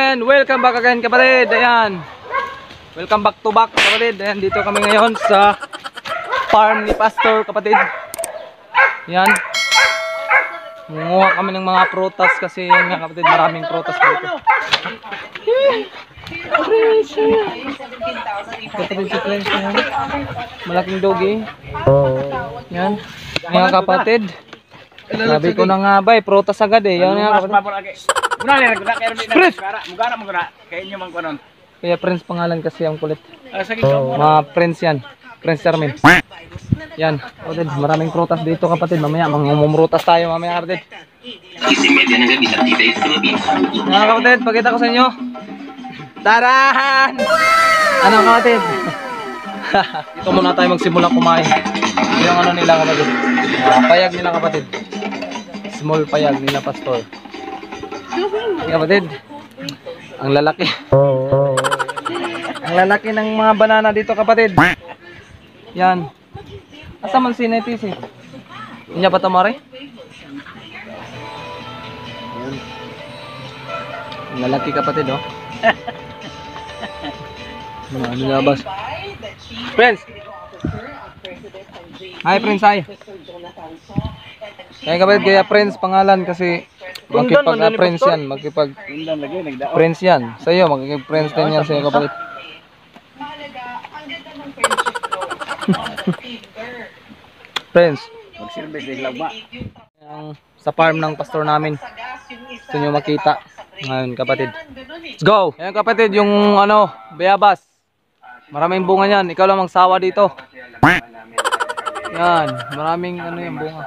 And welcome back again kapatid. Ayan. Welcome back to back kapatid. Ayan, dito kami ngayon sa farm ni Pastor kapatid. Ayan. Munguha kami ng mga prutas kasi yan nga kapatid, maraming prutas dito. Kapatid si Prince yan. Malaking dogi. Yan. Mga kapatid. Sabi ko na nga ba, prutas agad eh. Yan nga kapatid. Kaya Prince pangalan kasi ang kulit. Mga Prince yan. Prince Charmin. Yan, kapatid, maraming prutas dito kapatid. Mamaya, mangumumrutas tayo mamaya kapatid. Mga kapatid, pakita ko sa inyo. Taran! Ano kapatid? Ito muna tayo magsimula kumain. Yung ano nila kapatid. Payag nila kapatid. Small payag nila Pastor. Kapatid, ang lalaki. Ang lalaki ng mga banana dito kapatid. Yan. Asa man si Netis eh? Inya ba tamari? Ang lalaki kapatid oh. Ano nga bas? Prince! Hi Prince, hi! Kaya kapatid, kaya Prince pangalan kasi makipag-Prince yan, makipag-Prince yan. Sa iyo, makipag-Prince din yan sa iyo kapatid. Prince, sa farm ng pastor namin. Gusto nyo makita ngayon kapatid. Let's go! Ayan kapatid, yung ano, bayabas. Maraming bunga yan, ikaw lang magsawa dito. Yan, maraming ano yung bunga.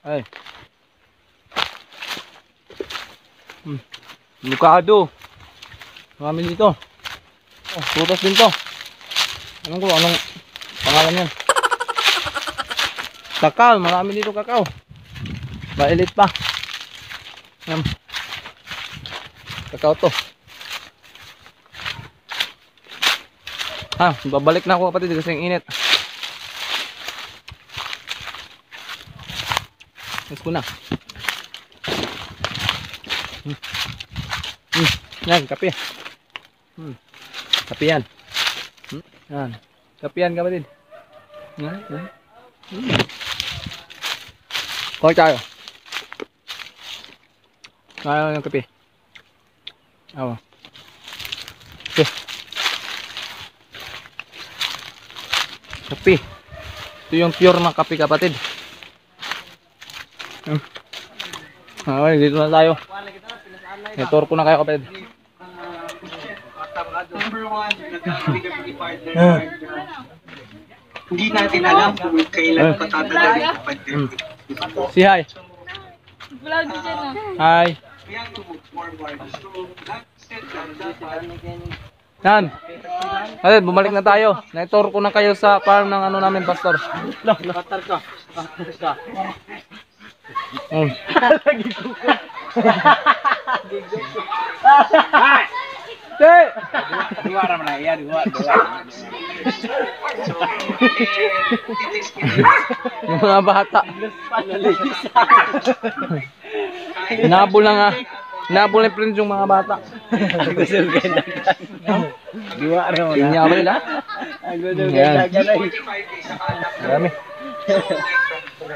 Ay. Avocado. Marami dito. Oh, prutas din to. Anong pangalan yan? Kakao, marami dito kakao. Mailit pa. Yan. Kakao to. Babalik na ako kapatid kasi ang init. Yes ko na. Yan, kape. Kape yan. Yan. Kape yan kapatid. Yan. Kau tayo. Kaya yung kape. Awa. Kape. Kape. Ito yung pure na kape kapatid. Okay, dito na tayo. Tour ko na kayo kapatid. Hindi natin alam kung kailan patatagal yung pandemic. Si hi. Vlog dyan na. Hi. We have to move forward. So, that said, Yan. Kapatid, bumalik na tayo. Na-tour ko na kayo sa farm ng ano namin, pastor. Batar ka. Dua orang na iya, dua. Yung mga bata. Nabol na nga. Nabol na friends yung mga bata. Dua orang Tingnan ba nila? Yan. Marami.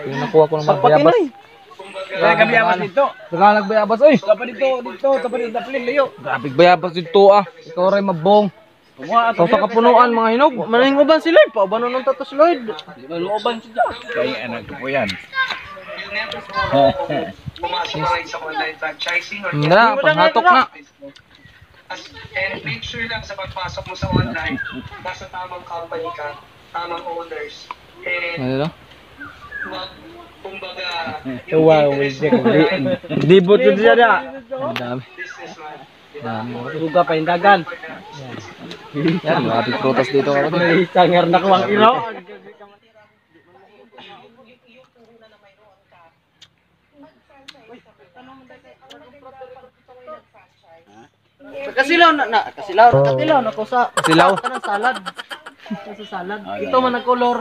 Yung nakuha ko ng mga bayabas. Kami amas dito. Saka nagbayabas, oy! Tapos dito, tapos dito, dito. Grabe bayabas dito ah. Ikaw rin mabong. So sa kapunuan mga hinog, maninguban si Lloyd. Paubano nung tatos Lloyd. Looban siya. Kaya anak ko po yan. Pumasok ka rin sa online franchising or Na, panghatok na. and make sure lang sa pagpasok mo sa online, nasa tamang company ka, tamang owners, and Ano? wag, kumbaga, Wow, dibot yun siya na. Ang dami. businessman. Dami. Suga pa yung dagan. Yan, maraming prutas dito kapatid. Sangar na kuwang ilo. Kasilaw kasilaw na ko sa Silaw. kanang salad. Sa salad. Ito man ang color.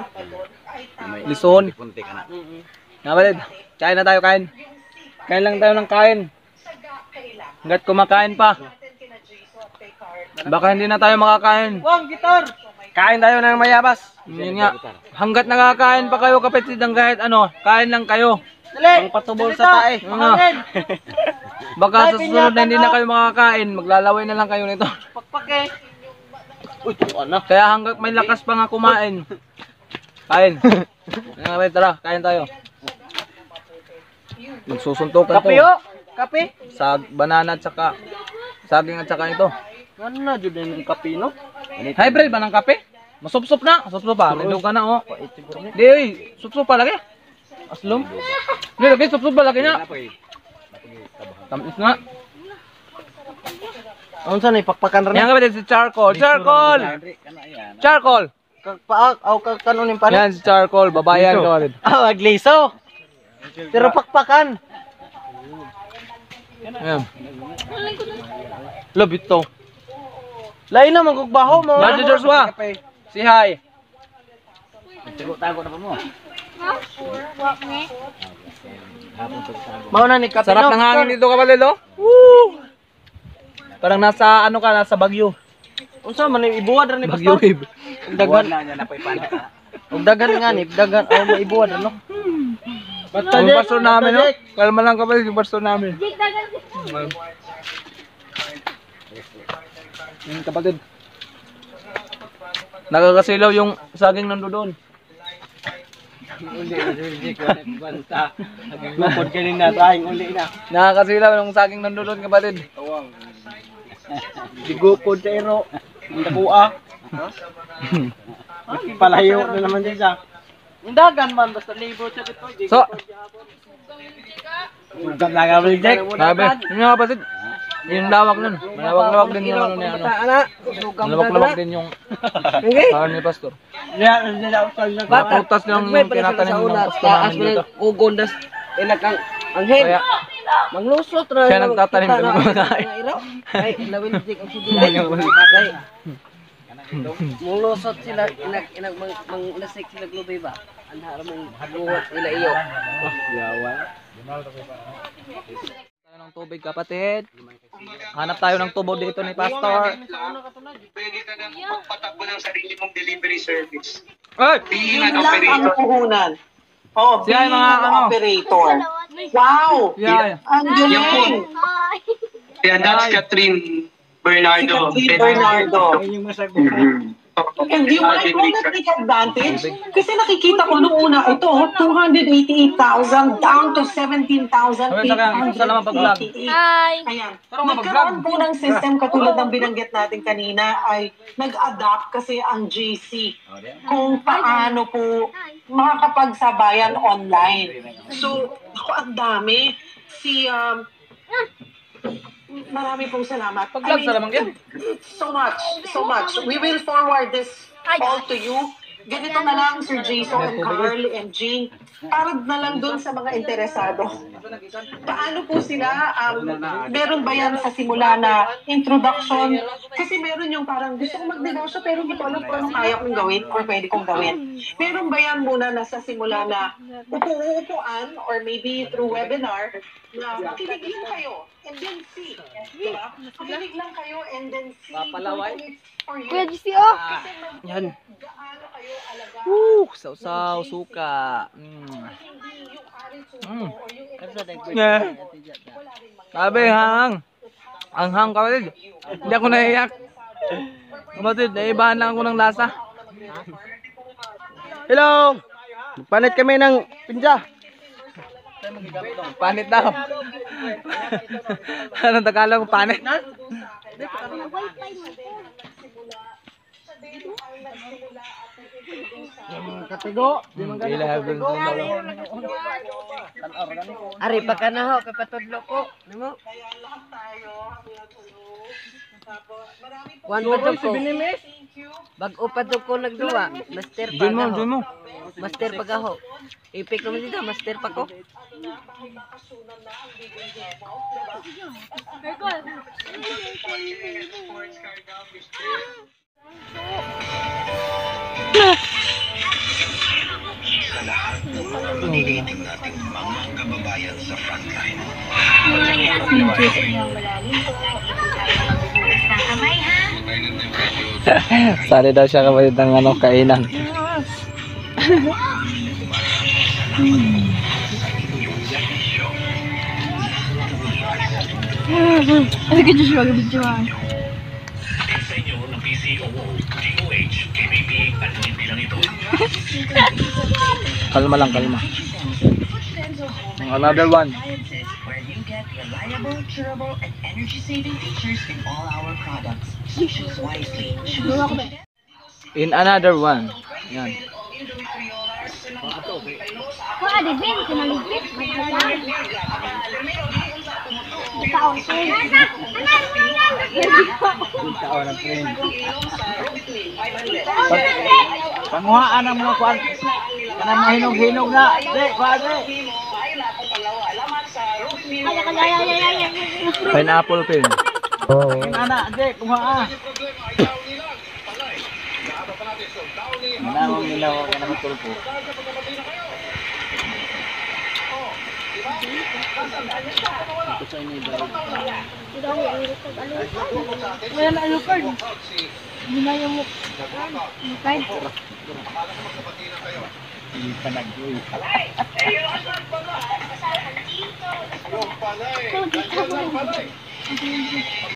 Lison. Kapatid, kain na tayo, kain. Kain lang tayo ng kain. Hanggat kumakain pa. Baka hindi na tayo makakain. Wang gitar. Kain tayo ng mayabas. Yun nga. Hanggat nakakain pa kayo kapatid, ng kahit ano, kain lang kayo. Dali. Pang patubol sa tae. Nga. Baka sa susunod na hindi na kayo makakain, maglalaway na lang kayo nito. Pakpake. Uy, ano? Kaya hanggat may lakas pa nga kumain. Kain. Kapatid, tara, kain tayo. Magsusuntukan Kape to. yo. Kape. Banana at saka saging at saka ito. Ano na jud yung kape no? Hybrid ba ng kape? Masupsup na. Masupsup pa. May ka na oh. Di, uy. Supsup pa lagi. Aslom. Di, lagi. Supsup pa lagi na. Tamis nga. Unsa ni pakpakan ra Yan kapatid si charcoal. Charcoal! Charcoal! Paak aw kanon ni pare. Yan si charcoal. Babayan kapatid. Ah, agliso. Pero pakpakan. Yan. Labit to. Lain naman kog baho mo. Yan si Joshua. Si hi. Tago na pa mo. Mao na ni kape. Sarap no? ng hangin dito kapatid oh. Woo! Parang nasa ano ka, nasa Bagyo. Unsa man ni ibuwad ra ni Bagyo pastor? wave. Dagan. niya na pa ipana. Og dagan nga ni, dagan aw maibuwad ano. Yung pastor namin oh. Kalma lang kapatid yung pastor namin. Yan kapatid. Nakakasilaw yung saging nandoon. Uli ko banta. Gupod kanina tayong uli na. Nakakasilaw yung saging nandoon kapatid. Digupod sa ero. Ang dakuha. Palayo na naman din siya. Yung dagan man, basta libo siya dito. So, Sugam na nga, Jack. sabi, yun nga kapatid. Yung lawak nun. Malawak-lawak din yung ano niya. Malawak-lawak din yung kawan ni Pastor. Yeah, nila ako sa Mga prutas yung kinatanim ng Pastor namin dito. Ugondas inakang anghen. Kaya, Maglusot ra. siya nagtatanim ng mga kain. Ay, lawin dik ang sidilay. Mulusot sila inak manglasik sila globay ba. Andara mong haguwat ila iyo. Tayo ng tubig kapatid. Hanap tayo ng tubo dito ni Pastor. Pwede ka na magpatakbo ng sarili mong delivery service. Ay! Being an Lang ang operator. puhunan. Oo, Siya ay being mga an ano. operator. Wow! Yeah. Ang galing! Kaya that's Catherine Bernardo. Si Catherine Bernardo. Yung masagot. And you might want to take advantage kasi nakikita ko noong una ito, 288,000 down to 17,888. Gusto naman pag-vlog. Hi! Ayan. Pero Nagkaroon po ng system katulad ng binanggit natin kanina ay nag-adapt kasi ang GC kung paano po makakapagsabayan online. So, ako ang dami. Marami pong salamat. Pag-vlog sa lamang yan. So much. We will forward this all to you. Ganito na lang, Sir Jason and Carl and Jean, para na lang doon sa mga interesado. Paano po sila, meron ba yan sa simula na introduction? Kasi meron yung parang gusto kong magnegosyo pero hindi ko alam kung anong kaya kong gawin or pwede kong gawin. Meron ba yan muna na sa simula na upuan or maybe through webinar na makinig lang kayo and then see. Diba? Makinig lang kayo and then see. Papalaway? For you. Kuya GC, oh! Yan. Gaano kayo alaga? Sausaw, suka. Hindi yung attitude or yung Yeah. Sabi, hang. Ang hang kapatid. Hindi ako naiyak. Kapatid, naibahan lang ako ng lasa. Hello! Panit kami ng pinja. Panit daw. Anong Tagalog? Panit? Katigo. Ari pa ka na ho, kapatudlo ko. Nimo. Wan pa ko. Bag-o pa to ko nagduwa. Master pa Join mo, ka join ho. mo. Master pa ka ho. Ipik naman dito, master pa ko. Sari daw siya kapatid ng ano, kainan. Ano ka Joshua, gabidyohan? Kalma lang, kalma. Another one. Where you get reliable, durable, and energy-saving features in all our products. Choose wisely. In another one. Yan. Kuya, Divin, kinaligpit. Ikaw, sir. Panguhaan ang mga kuwan. Kanang mga hinog-hinog na. Di, kuwan. Pineapple pin. Yung anak, di, kumuha. Manawang nilaw ka ng tulpo. Ito sa inyo daw. Wala na alupad. Hindi na yung mukay. Hindi pa nag-uwi.